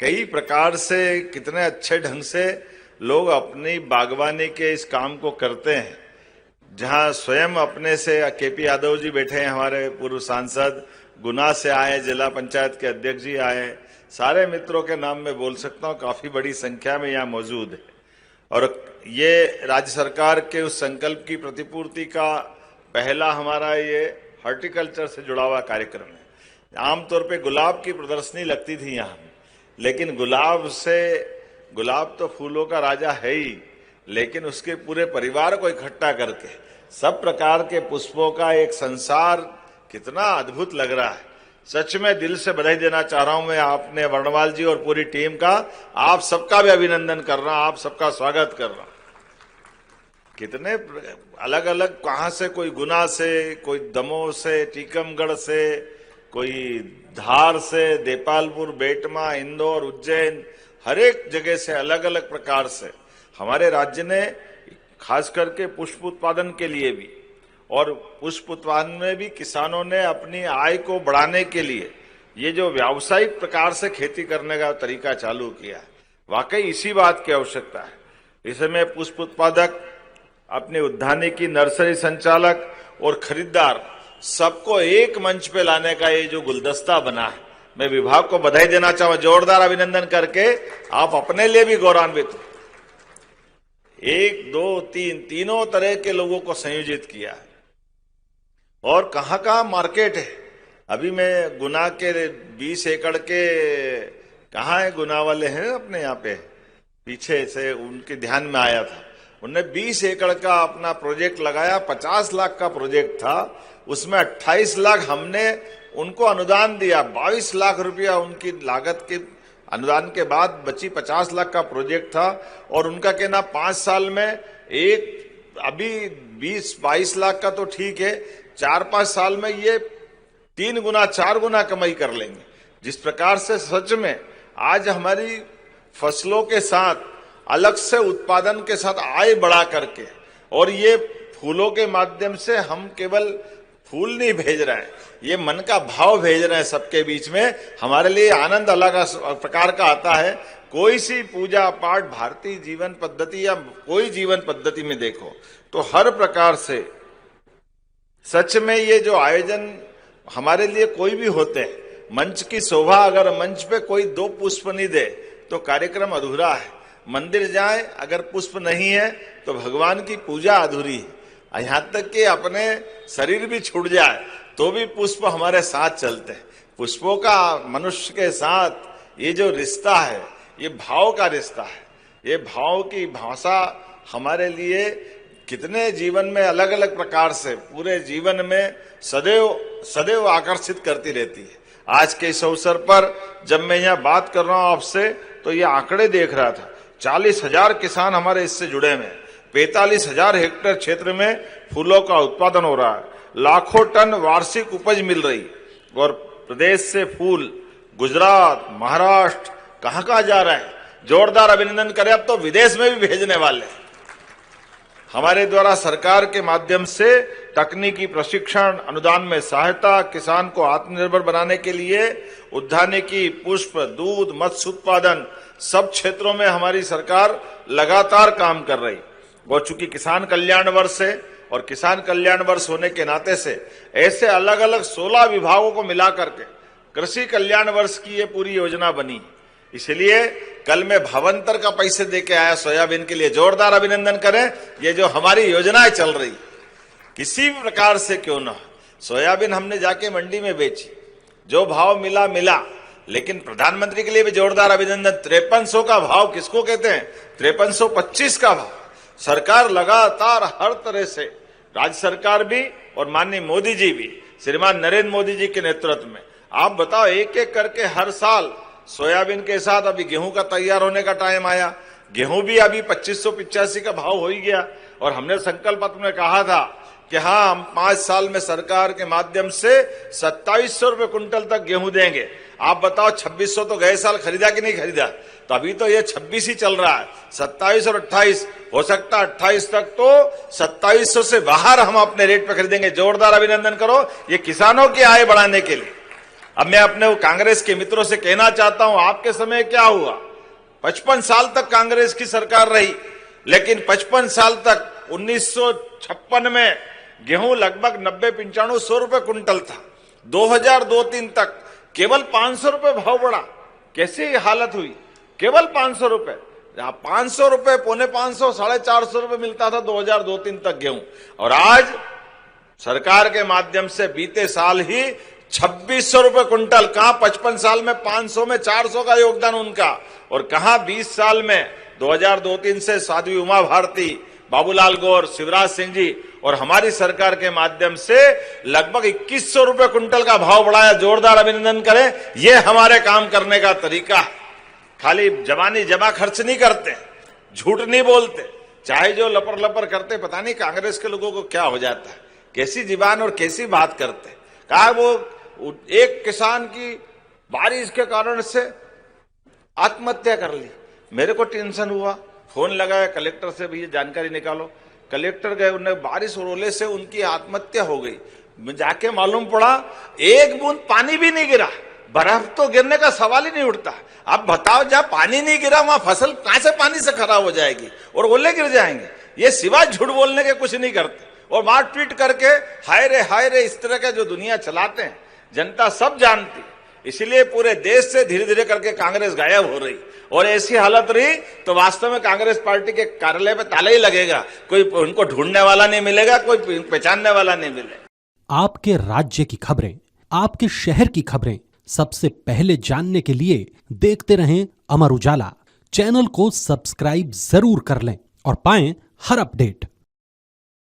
कई प्रकार से कितने अच्छे ढंग से लोग अपनी बागवानी के इस काम को करते हैं। जहां स्वयं अपने से केपी यादव जी बैठे हैं, हमारे पूर्व सांसद, गुना से आए, जिला पंचायत के अध्यक्ष जी आए, सारे मित्रों के नाम में बोल सकता हूं, काफी बड़ी संख्या में यहाँ मौजूद है। और ये राज्य सरकार के उस संकल्प की प्रतिपूर्ति का पहला हमारा ये हॉर्टिकल्चर से जुड़ा हुआ कार्यक्रम है। आमतौर पे गुलाब की प्रदर्शनी लगती थी यहाँ, लेकिन गुलाब तो फूलों का राजा है ही, लेकिन उसके पूरे परिवार को इकट्ठा करके सब प्रकार के पुष्पों का एक संसार कितना अद्भुत लग रहा है। सच में दिल से बधाई देना चाह रहा हूं मैं आपने, वर्णवाल जी और पूरी टीम का। आप सबका भी अभिनंदन कर रहा हूं, आप सबका स्वागत कर रहा हूं। कितने अलग अलग, कहां से, कोई गुना से, कोई दमोह से, टीकमगढ़ से, कोई धार से, देपालपुर, बेटमा, इंदौर, उज्जैन, हर एक जगह से अलग अलग प्रकार से हमारे राज्य ने खास करके पुष्प उत्पादन के लिए भी और पुष्प उत्पादन में भी किसानों ने अपनी आय को बढ़ाने के लिए ये जो व्यावसायिक प्रकार से खेती करने का तरीका चालू किया है, वाकई इसी बात की आवश्यकता है। इसमें पुष्प उत्पादक, अपने उद्यानिकी, नर्सरी संचालक और खरीदार सबको एक मंच पे लाने का ये जो गुलदस्ता बना है, मैं विभाग को बधाई देना चाहूंगा, जोरदार अभिनंदन करके आप अपने लिए भी गौरवान्वित हो। 1, 2, 3 तीनों तरह के लोगों को संयोजित किया है। और कहां कहां मार्केट है। अभी मैं गुना के 20 एकड़ के, कहां है गुना वाले हैं अपने यहाँ पे, पीछे से उनके ध्यान में आया था, उन्होंने 20 एकड़ का अपना प्रोजेक्ट लगाया। 50 लाख का प्रोजेक्ट था, उसमें 28 लाख हमने उनको अनुदान दिया। 22 लाख रुपया उनकी लागत के अनुदान के बाद बची 50 लाख का प्रोजेक्ट था। और उनका कहना 5 साल में एक, अभी 20-22 लाख का तो ठीक है, 4-5 साल में ये 3 गुना 4 गुना कमाई कर लेंगे। जिस प्रकार से सच में आज हमारी फसलों के साथ अलग से उत्पादन के साथ आय बढ़ा करके, और ये फूलों के माध्यम से हम केवल फूल नहीं भेज रहे हैं, ये मन का भाव भेज रहे हैं सबके बीच में। हमारे लिए आनंद अलग प्रकार का आता है। कोई सी पूजा पाठ, भारतीय जीवन पद्धति या कोई जीवन पद्धति में देखो तो हर प्रकार से सच में ये जो आयोजन हमारे लिए कोई भी होते हैं, मंच की शोभा, अगर मंच पे कोई 2 पुष्प नहीं दे तो कार्यक्रम अधूरा है। मंदिर जाए, अगर पुष्प नहीं है तो भगवान की पूजा अधूरी है। यहां तक कि अपने शरीर भी छूट जाए तो भी पुष्प हमारे साथ चलते हैं। पुष्पों का मनुष्य के साथ ये जो रिश्ता है, ये भाव का रिश्ता है। ये भाव की भाषा हमारे लिए कितने जीवन में अलग अलग प्रकार से पूरे जीवन में सदैव आकर्षित करती रहती है। आज के इस अवसर पर जब मैं यहाँ बात कर रहा हूं आपसे, तो ये आंकड़े देख रहा था। 40,000 किसान हमारे इससे जुड़े हुए हैं। 45,000 हेक्टेयर क्षेत्र में फूलों का उत्पादन हो रहा है। लाखों टन वार्षिक उपज मिल रही। और प्रदेश से फूल गुजरात, महाराष्ट्र, कहां कहां जा रहे हैं। जोरदार अभिनंदन करें। अब तो विदेश में भी भेजने वाले हैं। हमारे द्वारा सरकार के माध्यम से तकनीकी प्रशिक्षण, अनुदान में सहायता, किसान को आत्मनिर्भर बनाने के लिए उद्यानिकी, पुष्प, दूध, मत्स्य उत्पादन, सब क्षेत्रों में हमारी सरकार लगातार काम कर रही। और चूंकि किसान कल्याण वर्ष है, और किसान कल्याण वर्ष होने के नाते से ऐसे अलग अलग 16 विभागों को मिला करके कृषि कल्याण वर्ष की ये पूरी योजना बनी। इसलिए कल मैं भावंतर का पैसे देके आया सोयाबीन के लिए। जोरदार अभिनंदन करें। ये जो हमारी योजनाएं चल रही, किसी भी प्रकार से क्यों ना, सोयाबीन हमने जाके मंडी में बेची, जो भाव मिला मिला। लेकिन प्रधानमंत्री के लिए भी जोरदार अभिनंदन। 5300 का भाव किसको कहते हैं? 5325 का भाव। सरकार लगातार हर तरह से, राज्य सरकार भी और माननीय मोदी जी भी, श्रीमान नरेंद्र मोदी जी के नेतृत्व में, आप बताओ, एक एक करके हर साल सोयाबीन के साथ अभी गेहूं का तैयार होने का टाइम आया। गेहूं भी अभी 2585 का भाव हो ही गया। और हमने संकल्प पत्र में कहा था कि हाँ, हम 5 साल में सरकार के माध्यम से 2700 रुपए क्विंटल तक गेहूं देंगे। आप बताओ, 2600 तो गए साल खरीदा कि नहीं खरीदा? तो अभी तो ये 26 ही चल रहा है। 27 और 28 हो सकता है 28 तक तो 2700 से बाहर हम अपने रेट पे खरीदेंगे। जोरदार अभिनंदन करो। ये किसानों की आय बढ़ाने के लिए, अब मैं अपने वो कांग्रेस के मित्रों से कहना चाहता हूं, आपके समय क्या हुआ? 55 साल तक कांग्रेस की सरकार रही, लेकिन 55 साल तक 1956 में गेहूं लगभग 90-95 रुपए कुंटल था। 2002-03 तक केवल 500 रुपए भाव बढ़ा। कैसी हालत हुई? केवल 500 रुपए, 500 रुपए, 450, 450 रुपए मिलता था 2002-03 तक गेहूं, और आज सरकार के माध्यम से बीते साल ही 2600 रुपए कुंटल। कहां 55 साल में 500 में 400 का योगदान उनका, और कहां 20 साल में 2002-03 से साध्वी उमा भारती, बाबूलाल गौर, शिवराज सिंह जी और हमारी सरकार के माध्यम से लगभग 2100 रुपए कुंटल का भाव बढ़ाया। जोरदार अभिनंदन करें। यह हमारे काम करने का तरीका है। खाली जबानी जमा खर्च नहीं करते, झूठ नहीं बोलते, चाहे जो लपर लपर करते। पता नहीं कांग्रेस के लोगों को क्या हो जाता है, कैसी जीबान और कैसी बात करते। कहा वो एक किसान की बारिश के कारण से आत्महत्या कर ली। मेरे को टेंशन हुआ, फोन लगाया कलेक्टर से, भी जानकारी निकालो। कलेक्टर गए, उन्हें बारिश और ओले से उनकी आत्महत्या हो गई। जाके मालूम पड़ा एक बूंद पानी भी नहीं गिरा। बर्फ तो गिरने का सवाल ही नहीं उठता। अब बताओ, जहां पानी नहीं गिरा वहां फसल कहां से पानी से खराब हो जाएगी और ओले गिर जाएंगे। ये सिवा झूठ बोलने के कुछ नहीं करते, और मार ट्वीट करके हाय रे इस तरह के जो दुनिया चलाते हैं, जनता सब जानती। इसलिए पूरे देश से धीरे धीरे करके कांग्रेस गायब हो रही, और ऐसी हालत रही तो वास्तव में कांग्रेस पार्टी के कार्यालय पे ताला ही लगेगा। कोई उनको ढूंढने वाला नहीं मिलेगा, कोई पहचानने वाला नहीं मिलेगा। आपके राज्य की खबरें, आपके शहर की खबरें सबसे पहले जानने के लिए देखते रहें अमर उजाला। चैनल को सब्सक्राइब जरूर कर लें और पाएं हर अपडेट।